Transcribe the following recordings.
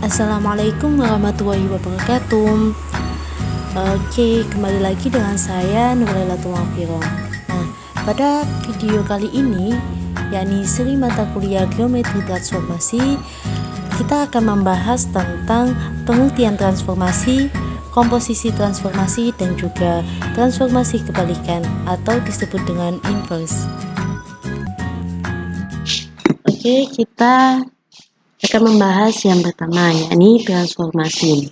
Assalamualaikum warahmatullahi wabarakatuh. Oke, kembali lagi dengan saya Nurlailatul Mafiro. Nah, pada video kali ini, yakni seri mata kuliah Geometri Transformasi, kita akan membahas tentang pengertian transformasi, komposisi transformasi, dan juga transformasi kebalikan atau disebut dengan inverse. Oke, kita akan membahas yang pertama, yakni transformasi.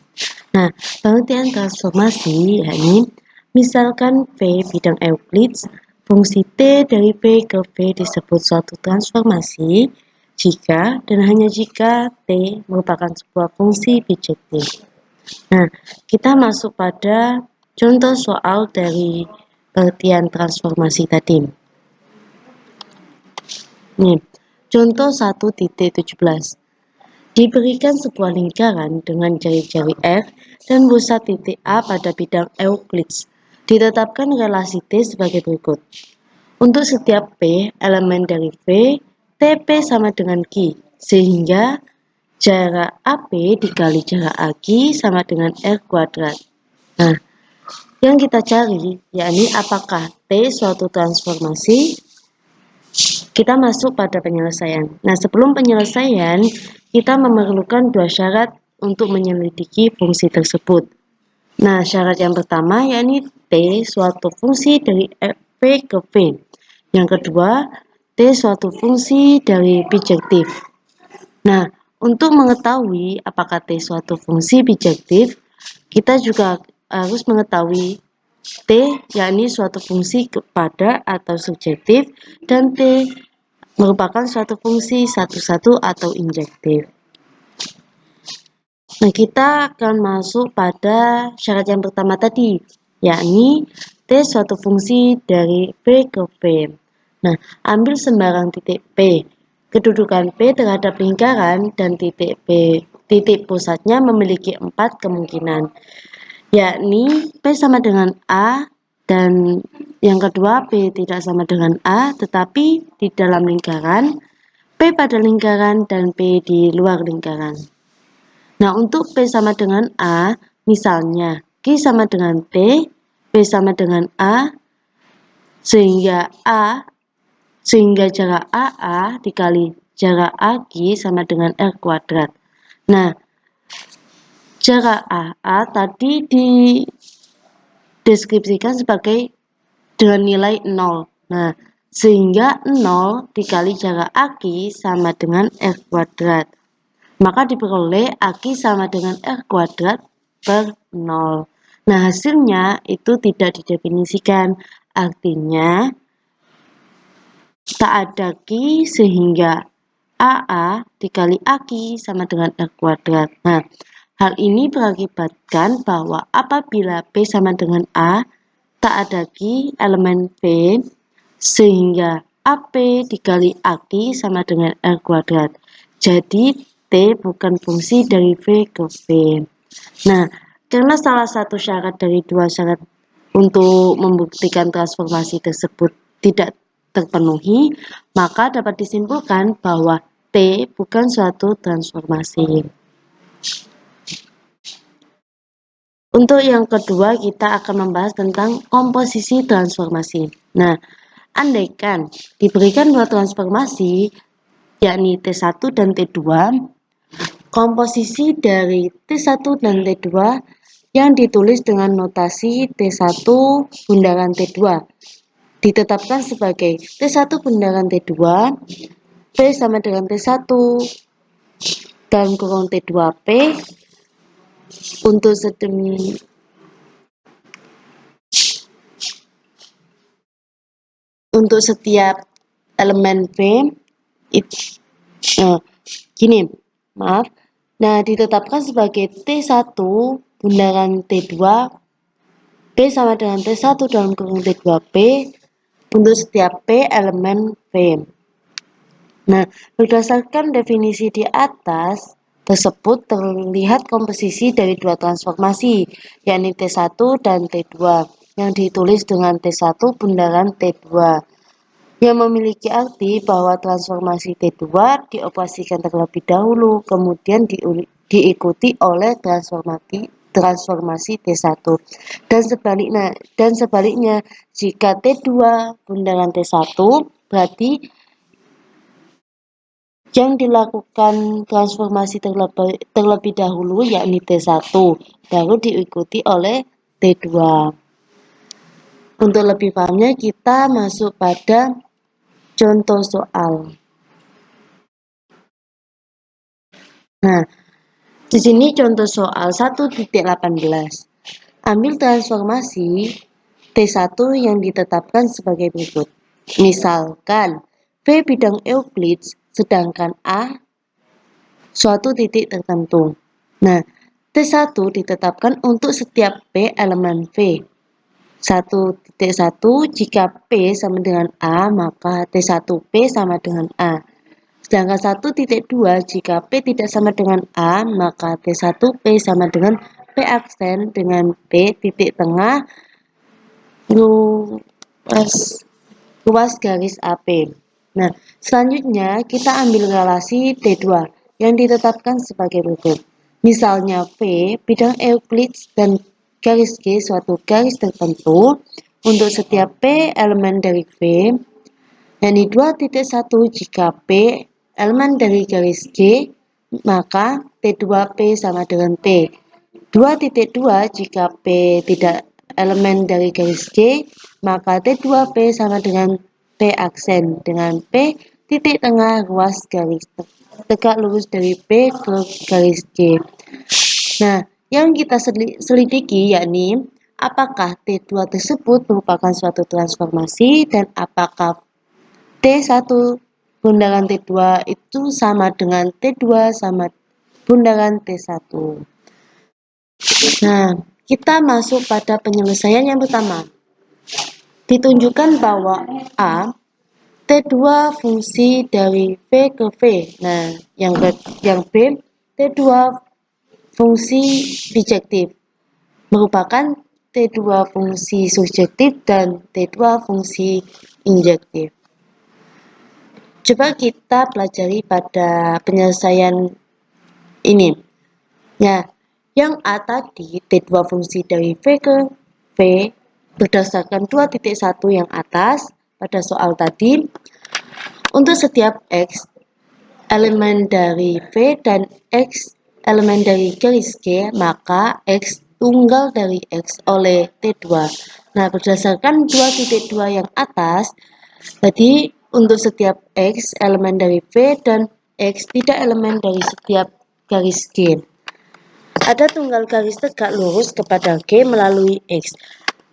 Nah, pengertian transformasi yakni misalkan V bidang Euclides, fungsi T dari V ke V disebut suatu transformasi jika dan hanya jika T merupakan sebuah fungsi bijektif. Nah, kita masuk pada contoh soal dari pengertian transformasi tadi. Nih, contoh 1.17. Diberikan sebuah lingkaran dengan jari-jari F dan pusat titik A pada bidang Euclides. Ditetapkan relasi T sebagai berikut. Untuk setiap P elemen dari V, TP sama dengan Q, sehingga jarak AP dikali jarak AQ sama dengan R kuadrat. Nah, yang kita cari yakni apakah T suatu transformasi. Kita masuk pada penyelesaian. Nah, sebelum penyelesaian, kita memerlukan dua syarat untuk menyelidiki fungsi tersebut. Nah, syarat yang pertama yakni T suatu fungsi dari V ke V. Yang kedua, T suatu fungsi dari bijektif. Nah, untuk mengetahui apakah T suatu fungsi bijektif, kita juga harus mengetahui T yakni suatu fungsi kepada atau subjektif dan T merupakan suatu fungsi satu-satu atau injektif. Nah, kita akan masuk pada syarat yang pertama tadi, yakni T suatu fungsi dari V ke V. Nah, ambil sembarang titik P. Kedudukan P terhadap lingkaran dan titik P, titik pusatnya memiliki 4 kemungkinan, yakni P sama dengan A, dan yang kedua P tidak sama dengan A tetapi di dalam lingkaran, P pada lingkaran, dan P di luar lingkaran. Nah, untuk P sama dengan A, misalnya Q sama dengan T, P sama dengan A, sehingga jarak AA dikali jarak AQ sama dengan R kuadrat. Nah, jarak AA tadi dideskripsikan sebagai dengan nilai 0. Nah, sehingga 0 dikali jarak AQ sama dengan R kuadrat. Maka diperoleh AQ sama dengan R kuadrat per 0. Nah, hasilnya itu tidak didefinisikan. Artinya, tak ada Q sehingga AA dikali AQ sama dengan R kuadrat. Nah, hal ini berakibatkan bahwa apabila P sama dengan A, tak ada Q elemen V, sehingga AP dikali AQ sama dengan R kuadrat. Jadi, T bukan fungsi dari V ke V. Nah, karena salah satu syarat dari dua syarat untuk membuktikan transformasi tersebut tidak terpenuhi, maka dapat disimpulkan bahwa T bukan suatu transformasi. Untuk yang kedua, kita akan membahas tentang komposisi transformasi. Nah, andaikan diberikan dua transformasi, yakni T1 dan T2, komposisi dari T1 dan T2 yang ditulis dengan notasi T1 bundaran T2 ditetapkan sebagai T1 bundaran T2, P sama dengan T1 dalam kurung T2P untuk setiap elemen V ditetapkan sebagai T1 bundaran T2 P sama dengan T1 dalam kurung T2P untuk setiap P elemen V. Nah, berdasarkan definisi di atas tersebut terlihat komposisi dari dua transformasi, yakni T1 dan T2, yang ditulis dengan T1 bundaran T2, yang memiliki arti bahwa transformasi T2 dioperasikan terlebih dahulu, kemudian diikuti oleh transformasi T1. Dan sebaliknya jika T2 bundaran T1 berarti yang dilakukan transformasi terlebih dahulu yakni T1 baru diikuti oleh T2. Untuk lebih pahamnya kita masuk pada contoh soal. Nah, di sini contoh soal 1.18. Ambil transformasi T1 yang ditetapkan sebagai berikut. Misalkan V bidang Euclides sedangkan A suatu titik tertentu. Nah, T1 ditetapkan untuk setiap P elemen V. 1.1 jika P sama dengan A, maka T1P sama dengan A. Sedangkan 1.2 jika P tidak sama dengan A, maka T1P sama dengan P aksen dengan P titik tengah ruas garis AP. Nah, selanjutnya kita ambil relasi T2 yang ditetapkan sebagai berikut. Misalnya V bidang Euclides dan garis G suatu garis tertentu untuk setiap P elemen dari V, yakni 2.1 jika P elemen dari garis G, maka T2P sama dengan P. 2.2 jika P tidak elemen dari garis G, maka T2P sama dengan P aksen dengan P titik tengah ruas garis tegak lurus dari P ke garis G. Nah, yang kita selidiki yakni apakah T2 tersebut merupakan suatu transformasi dan apakah T1 bundaran T2 itu sama dengan T2 sama bundaran T1. Nah, kita masuk pada penyelesaian yang pertama. Ditunjukkan bahwa A T2 fungsi dari V ke V. Nah, yang B T2 fungsi bijektif merupakan T2 fungsi subjektif dan T2 fungsi injektif. Coba kita pelajari pada penyelesaian ini. Ya, yang A tadi T2 fungsi dari V ke V berdasarkan 2.1 yang atas pada soal tadi. Untuk setiap X elemen dari V dan X elemen dari garis G, maka X tunggal dari X oleh T2. Nah, berdasarkan 2.2 yang atas, jadi untuk setiap X elemen dari V dan X tidak elemen dari setiap garis G. Ada tunggal garis tegak lurus kepada G melalui X.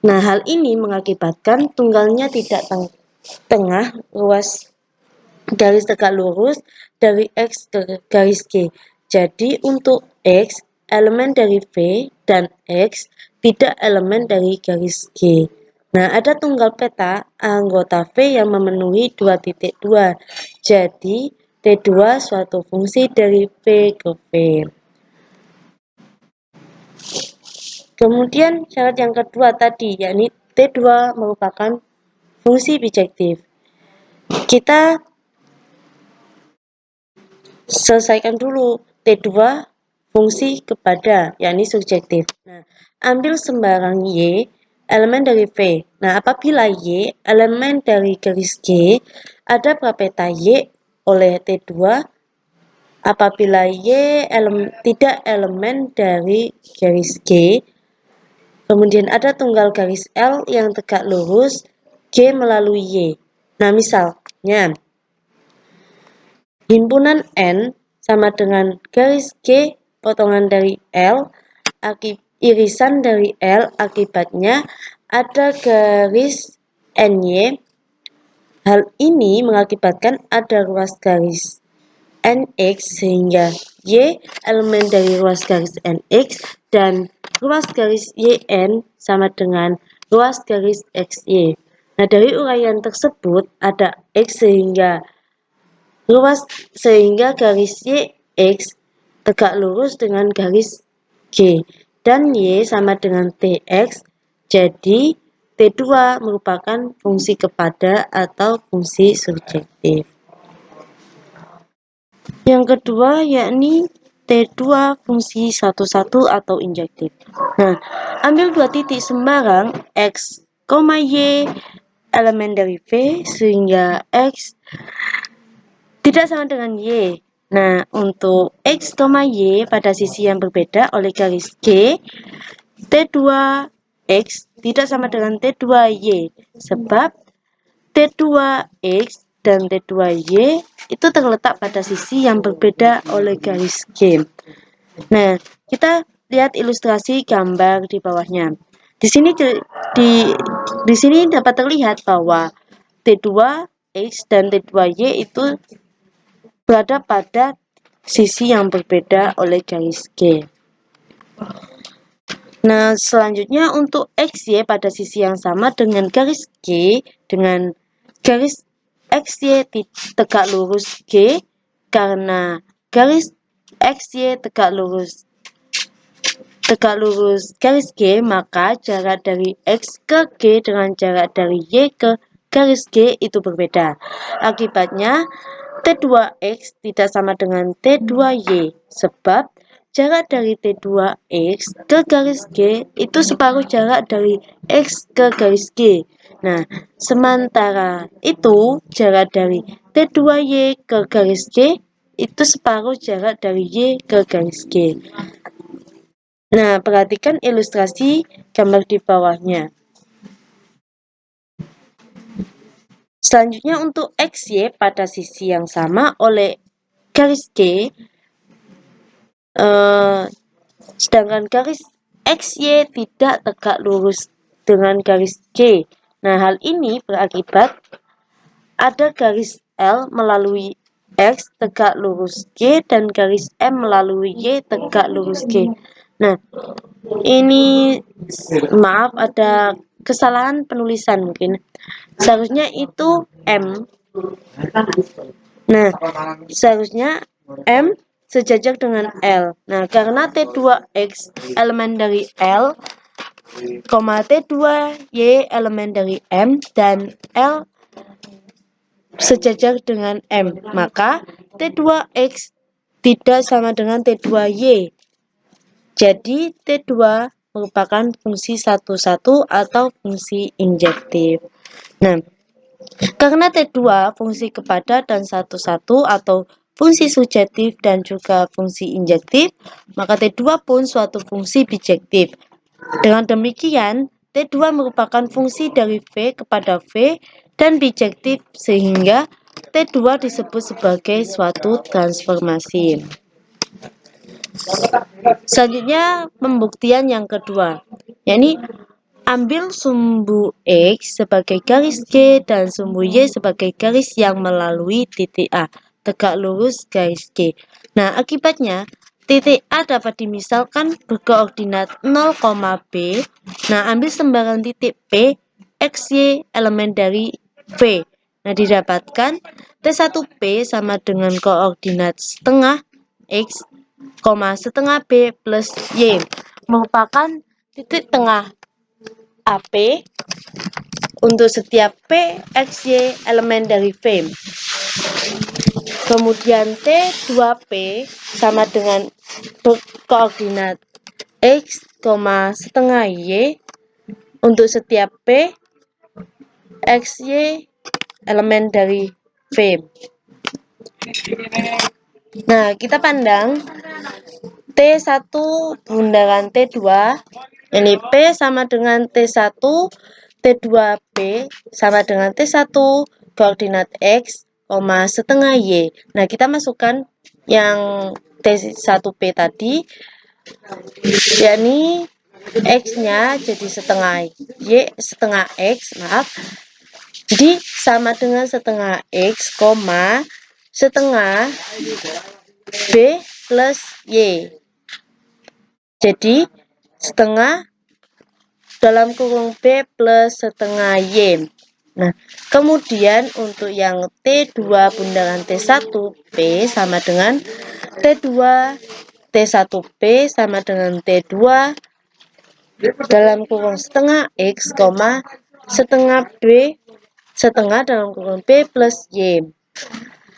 Nah, hal ini mengakibatkan tunggalnya tidak tengah ruas garis tegak lurus dari X ke garis G. Jadi untuk X, elemen dari V dan X tidak elemen dari garis G. Nah, ada tunggal peta anggota V yang memenuhi 2.2. Jadi, T2 suatu fungsi dari V ke V. Kemudian syarat yang kedua tadi, yakni T2 merupakan fungsi bijektif. Kita selesaikan dulu T2 fungsi kepada, yakni subjektif. Nah, ambil sembarang Y elemen dari V. Nah, apabila Y elemen dari garis G, ada prapeta Y oleh T2 apabila Y tidak elemen dari garis G. Kemudian ada tunggal garis L yang tegak lurus G melalui Y. Nah, misalnya himpunan N sama dengan garis G potongan dari L, irisan dari L akibatnya ada garis NY. Hal ini mengakibatkan ada ruas garis NX sehingga Y elemen dari ruas garis NX dan ruas garis YN sama dengan ruas garis XY. Nah, dari uraian tersebut ada X sehingga garis YX tegak lurus dengan garis G dan Y sama dengan TX. Jadi T2 merupakan fungsi kepada atau fungsi subjektif. Yang kedua yakni T2 fungsi 1,1 atau injektif. Nah, ambil dua titik sembarang X, Y elemen dari V sehingga X tidak sama dengan Y. Nah, untuk X, Y pada sisi yang berbeda oleh garis G, T2X tidak sama dengan T2Y sebab T2X dan T2Y itu terletak pada sisi yang berbeda oleh garis G. Nah, kita lihat ilustrasi gambar di bawahnya. Di sini dapat terlihat bahwa T2X dan T2Y itu berada pada sisi yang berbeda oleh garis G. Nah, selanjutnya untuk XY pada sisi yang sama dengan garis G dengan garis XY tegak lurus G karena garis XY tegak lurus garis G, maka jarak dari X ke G dengan jarak dari Y ke garis G itu berbeda. Akibatnya T2X tidak sama dengan T2Y sebab jarak dari T2X ke garis G itu separuh jarak dari X ke garis G. Nah, sementara itu jarak dari T2Y ke garis G itu separuh jarak dari Y ke garis G. Nah, perhatikan ilustrasi gambar di bawahnya. Selanjutnya untuk XY pada sisi yang sama oleh garis G, sedangkan garis XY tidak tegak lurus dengan garis G. Nah, hal ini berakibat ada garis L melalui X tegak lurus G dan garis M melalui Y tegak lurus G. Nah, ini maaf ada kesalahan penulisan mungkin. Seharusnya itu M. Nah, seharusnya M sejajar dengan L. Nah, karena T2X elemen dari L, T2Y elemen dari M dan L sejajar dengan M, maka T2X tidak sama dengan T2Y. Jadi T2 merupakan fungsi 1,1 atau fungsi injektif. Nah, karena T2 fungsi kepada dan 1,1 atau fungsi surjektif dan juga fungsi injektif, maka T2 pun suatu fungsi bijektif. Dengan demikian, T2 merupakan fungsi dari V kepada V dan bijektif sehingga T2 disebut sebagai suatu transformasi. Selanjutnya pembuktian yang kedua, yakni ambil sumbu X sebagai garis G dan sumbu Y sebagai garis yang melalui titik A, tegak lurus garis G. Nah, akibatnya titik A dapat dimisalkan berkoordinat 0, B. Nah, ambil sembarang titik P, X, Y elemen dari V. Nah, didapatkan T1P sama dengan koordinat setengah X, setengah B plus Y merupakan titik tengah AP untuk setiap P, X, Y elemen dari V. Kemudian T2P sama dengan koordinat X, setengah Y untuk setiap P, X, Y elemen dari V. Nah, kita pandang T1 bundaran T2, ini P sama dengan T1, T2P sama dengan T1, koordinat X, setengah Y. Nah, kita masukkan yang T1P tadi, yakni X-nya jadi setengah Y, setengah X, maaf. Jadi, sama dengan setengah X, setengah B plus Y. Jadi, setengah dalam kurung B plus setengah Y. Nah, kemudian untuk yang T2 bundaran T1P sama dengan T2 T1P sama dengan T2 dalam kurung setengah X, setengah B, setengah dalam kurung B plus Y.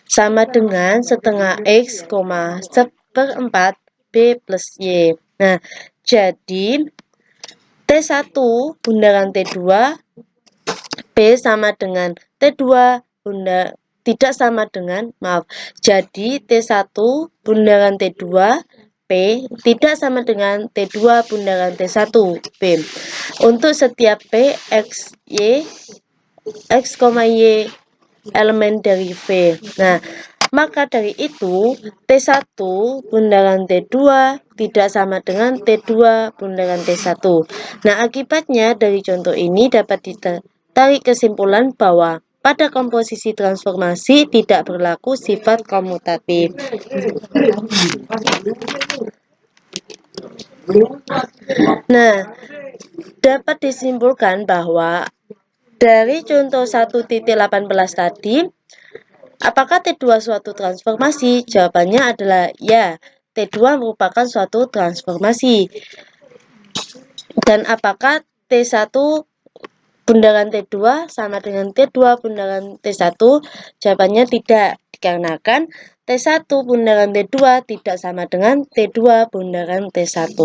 Sama dengan setengah X, seperempat B plus Y. Nah, jadi T1 bundaran T2 B sama dengan T2 tidak sama dengan, jadi T1 bundaran T2 P tidak sama dengan T2 bundaran T1 P. Untuk setiap P, X, Y, X, Y elemen dari V. Nah, maka dari itu T1 bundaran T2 tidak sama dengan T2 bundaran T1. Nah, akibatnya dari contoh ini dapat ditarik kesimpulan bahwa pada komposisi transformasi tidak berlaku sifat komutatif. Nah, dapat disimpulkan bahwa dari contoh 1.18 tadi, apakah T2 suatu transformasi? Jawabannya adalah ya, T2 merupakan suatu transformasi. Dan apakah T1 bundaran T2 sama dengan T2 bundaran T1? Jawabannya tidak, dikarenakan T1 bundaran T2 tidak sama dengan T2 bundaran T1.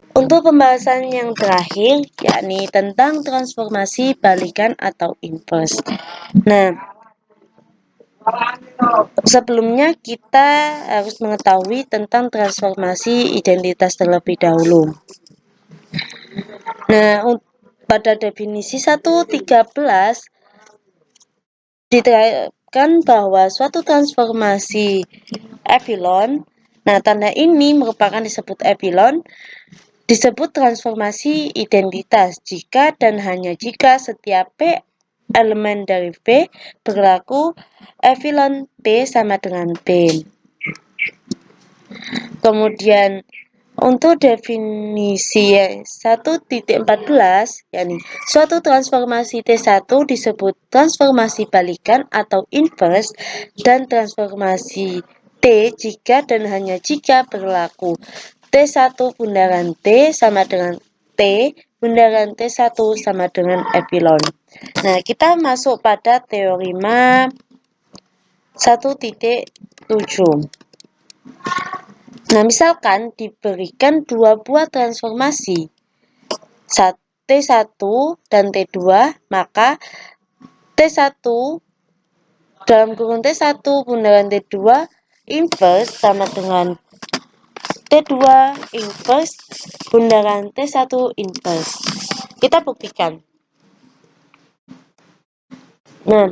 Untuk pembahasan yang terakhir, yakni tentang transformasi balikan atau inverse. Nah, sebelumnya kita harus mengetahui tentang transformasi identitas terlebih dahulu. Nah, pada definisi 1.13 diterangkan bahwa suatu transformasi epsilon, nah tanda ini merupakan disebut epsilon, disebut transformasi identitas jika dan hanya jika setiap P elemen dari V berlaku epsilon P sama dengan P. Kemudian untuk definisi 1.14, yakni suatu transformasi T1 disebut transformasi balikan atau inverse dan transformasi T jika dan hanya jika berlaku T1 bundaran T sama dengan T bundaran T1 sama dengan epsilon. Nah, kita masuk pada teorema 1.7. Nah, misalkan diberikan dua buah transformasi T1 dan T2, maka T1 dalam kurung T1 bundaran T2 inverse sama dengan T2 inverse bundaran T1 inverse. Kita buktikan. Nah,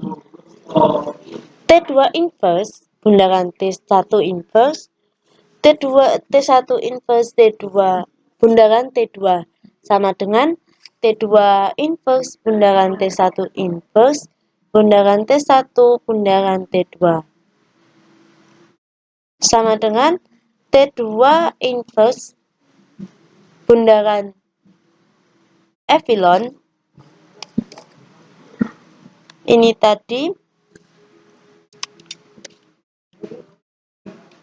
T2 inverse bundaran T1 inverse T1 inverse T2 bundaran T2 sama dengan T2 inverse bundaran T1 inverse bundaran T1 bundaran T2 sama dengan T2 inverse bundaran epsilon ini tadi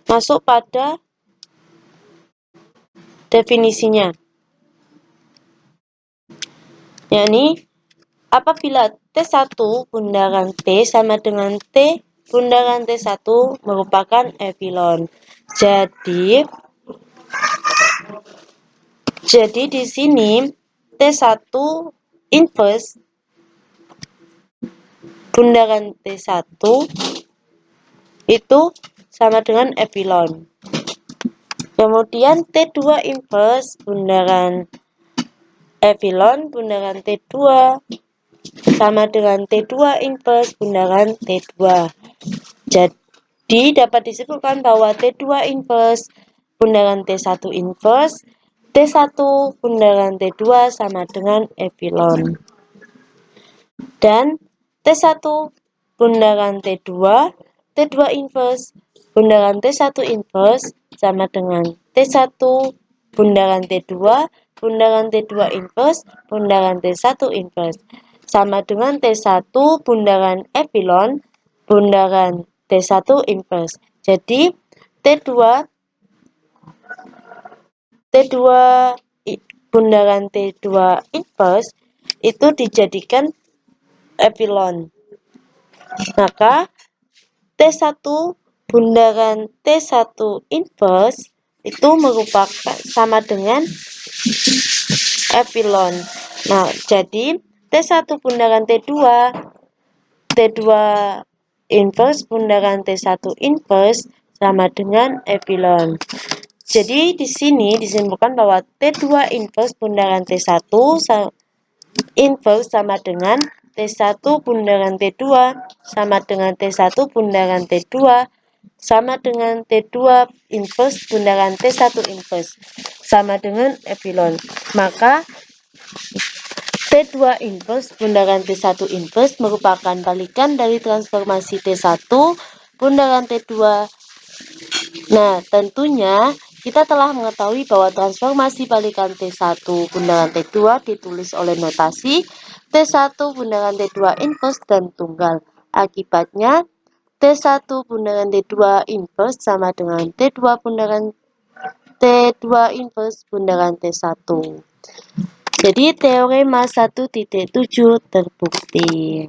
masuk pada definisinya, yakni apabila T1 bundaran T sama dengan T bundaran T1 merupakan epsilon. Jadi di sini T1 inverse bundaran T1 itu sama dengan epsilon. Kemudian T2 inverse bundaran epsilon bundaran T2 sama dengan T2 inverse bundaran T2. Jadi dapat disebutkan bahwa T2 inverse bundaran T1 inverse T1 bundaran T2 sama dengan epsilon. Dan T1 bundaran T2 inverse bundaran T1 inverse sama dengan T1 bundaran T2 bundaran T2 inverse bundaran T1 inverse sama dengan T1 bundaran epsilon bundaran T1 inverse. Jadi T2 bundaran T2 inverse itu dijadikan epsilon. Maka T1 bundaran T1 inverse itu merupakan sama dengan epsilon. Nah, jadi T1 bundaran T2 inverse bundaran T1 inverse sama dengan epsilon. Jadi di sini disimpulkan bahwa T2 inverse bundaran T1 inverse sama dengan T1 bundaran T2 sama dengan T1 bundaran T2 sama dengan T2 inverse bundaran T1 inverse sama dengan epsilon. Maka T2 inverse bundaran T1 inverse merupakan balikan dari transformasi T1 bundaran T2. Nah, tentunya kita telah mengetahui bahwa transformasi balikan T1 bundaran T2 ditulis oleh notasi T1 bundaran T2 inverse dan tunggal. Akibatnya, T1 bundaran T2 inverse sama dengan T2 bundaran T2 inverse bundaran T1. Jadi teorema 1.7 terbukti.